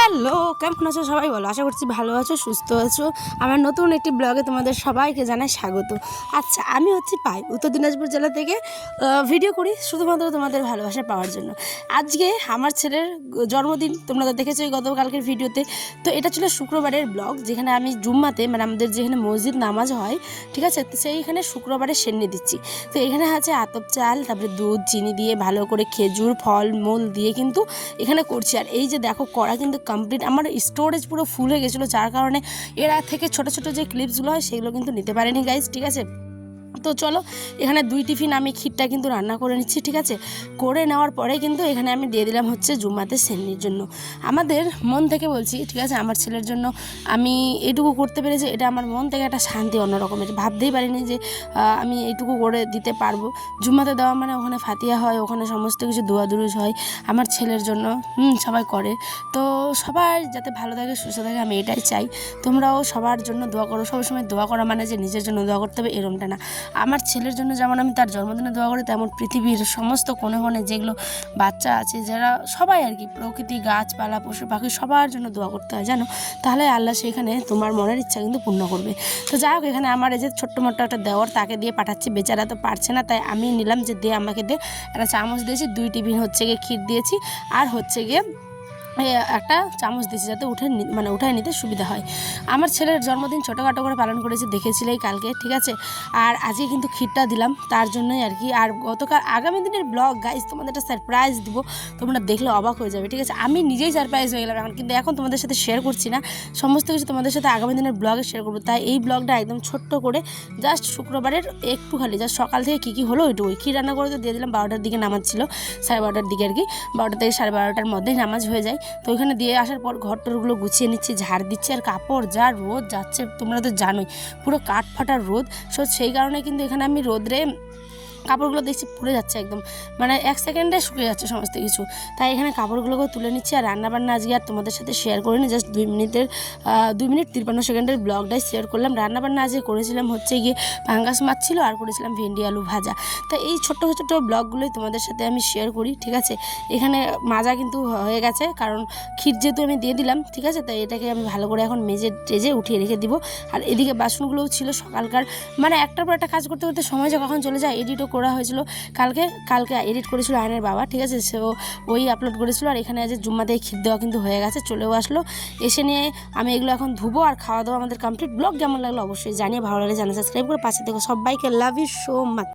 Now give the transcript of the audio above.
Hello, কেমন আছো সবাই? বলো, আশা করছি ভালো আছো, সুস্থ আছো। আমার নতুন একটি ব্লগে তোমাদের সবাইকে জানাই স্বাগত। আচ্ছা, আমি হচ্ছি পাই উত্তর দিনাজপুর জেলা থেকে ভিডিও করি শুধুমাত্র তোমাদের ভালোবাসা পাওয়ার জন্য। আজকে আমার ছেলের জন্মদিন, তোমরা তো দেখেছো গতকালকের ভিডিওতে। তো এটা ছিল শুক্রবারের ব্লগ, যেখানে আমি জুম্মাতে মানে আমাদের যেখানে মসজিদ নামাজ হয়, ঠিক আছে, তো সেইখানে শুক্রবারে সেন্নি দিচ্ছি। তো এখানে আছে আতপ চাল, তারপরে দুধ চিনি দিয়ে ভালো করে খেজুর ফল মূল দিয়ে কিন্তু এখানে করছি। আর এই যে দেখো করা কিন্তু কমপ্লিট, আমার স্টোরেজ পুরো ফুল হয়ে গেছিলো, যার কারণে এরা থেকে ছোট ছোট যে ক্লিপসগুলো হয় সেগুলো কিন্তু নিতে পারেনি গাইজ, ঠিক আছে। তো চলো, এখানে 2 টিফিন আমি ক্ষীরটা কিন্তু রান্না করে নিচ্ছি, ঠিক আছে। করে নেওয়ার পরে কিন্তু এখানে আমি দিয়ে দিলাম হচ্ছে জুম্মাতে সেন্নির জন্য। আমাদের মন থেকে বলছি, ঠিক আছে, আমার ছেলের জন্য আমি এইটুকু করতে পেরেছি, এটা আমার মন থেকে একটা শান্তি অন্যরকমের। ভাবতেই পারিনি যে আমি এইটুকু করে দিতে পারবো। জুম্মাতে দেওয়া মানে ওখানে ফাতিয়া হয়, ওখানে সমস্ত কিছু দোয়া দুরুজ হয় আমার ছেলের জন্য, সবাই করে। তো সবাই যাতে ভালো থাকে সুস্থ থাকে আমি এটাই চাই। তোমরাও সবার জন্য দোয়া করো। সবসময় দোয়া করা মানে যে নিজের জন্য দোয়া করতে হবে এরকমটা না। আমার ছেলের জন্য যেমন আমি তার জন্মদিনে দোয়া করি, তেমন পৃথিবীর সমস্ত কোণে কোণে যেগুলো বাচ্চা আছে, যারা সবাই আর কি, প্রকৃতি গাছপালা পশু পাখি সবার জন্য দোয়া করতে হয়, জানো। তাহলে আল্লাহ সেখানে তোমার মনের ইচ্ছা কিন্তু পূর্ণ করবে। তো যাই হোক, এখানে আমার এই যে ছোট্ট মোট্ট একটা দেওয়ার, তাকে দিয়ে পাঠাচ্ছি, বেচারা তো পারছে না, তাই আমি নিলাম যে দে আমাকে দে। একটা চামচ দিয়েছি, 2 টিফিন হচ্ছে গিয়ে ক্ষীর দিয়েছি, আর হচ্ছে গিয়ে একটা চামচ দিয়েছি যাতে উঠায় নিতে সুবিধা হয়। আমার ছেলের জন্মদিন ছোটোখাটো করে পালন করেছি, দেখেছিলেই কালকে, ঠিক আছে। আর আজকে কিন্তু ক্ষীরটা দিলাম তার জন্যই আর কি। আর গতকাল আগামী দিনের ব্লগ গাইজ তোমাদের একটা সারপ্রাইজ দিব, তোমরা দেখলে অবাক হয়ে যাবে, ঠিক আছে। আমি নিজেই সারপ্রাইজ হয়ে গেলাম এখন তোমাদের সাথে শেয়ার করছি না, সমস্ত কিছু তোমাদের সাথে আগামী দিনের ব্লগে শেয়ার করবো। তাই এই ব্লগটা একদম ছোট্ট করে জাস্ট শুক্রবারের একটু খালি জাস্ট সকাল থেকে কী হলো ওইটুকুই। ক্ষীর রান্না করে তো দিয়ে দিলাম, 12টার দিকে নামাজ ছিল, 12:30 দিকে আর কি, 12টা থেকে 12:30-র মধ্যেই নামাজ হয়ে যায়। তো ওইখানে দিয়ে আসার পর ঘর টরগুলো গুছিয়ে নিচ্ছি, ঝাড় দিচ্ছি। আর কাপড় যা রোদ যাচ্ছে তোমরা তো জানোই, পুরো কাঠ ফাটার রোদ। সেই কারণে কিন্তু এখানে আমি রোদ্রে কাপড়গুলো দেখছি পুড়ে যাচ্ছে একদম, মানে 1 সেকেন্ডে শুকিয়ে যাচ্ছে সমস্ত কিছু। তাই এখানে কাপড়গুলোকে তুলে নিচ্ছি। আর রান্নাবান্না আজকে আর তোমাদের সাথে শেয়ার করিনি, জাস্ট 2 মিনিট 53 সেকেন্ডের ব্লগটাই শেয়ার করলাম। রান্নাবান্না আজকে করেছিলাম হচ্ছে গিয়ে পাঙ্গাস মাছ ছিল, আর করেছিলাম ভেন্ডি আলু ভাজা। তাই এই ছোট্ট ছোট্ট ব্লগগুলোই তোমাদের সাথে আমি শেয়ার করি, ঠিক আছে। এখানে মাজা কিন্তু হয়ে গেছে, কারণ ক্ষীর যেহেতু আমি দিয়ে দিলাম, ঠিক আছে। তাই এটাকে আমি ভালো করে এখন টেজে উঠিয়ে রেখে দিব। আর এদিকে বাসনগুলোও ছিল সকালকার, মানে একটার পর একটা কাজ করতে করতে সময় যে কখন চলে যায়। এডিটও করা হয়েছিল কালকে এডিট করেছিল আয়নের বাবা, ঠিক আছে, সে ওই আপলোড করেছিল। আর এখানে আজ জুম্মাতে ক্ষীর দেওয়া কিন্তু হয়ে গেছে, চলেও আসলো। এসে নিয়ে আমি এগুলো এখন ধুবো, আর খাওয়া দাওয়া আমাদের কমপ্লিট। ব্লগ কেমন লাগলো অবশ্যই জানিয়ে, ভালো লাগলে জানা সাবস্ক্রাইব করে পাশে থেকে সবাইকে লাভ ইউ সো মাচ।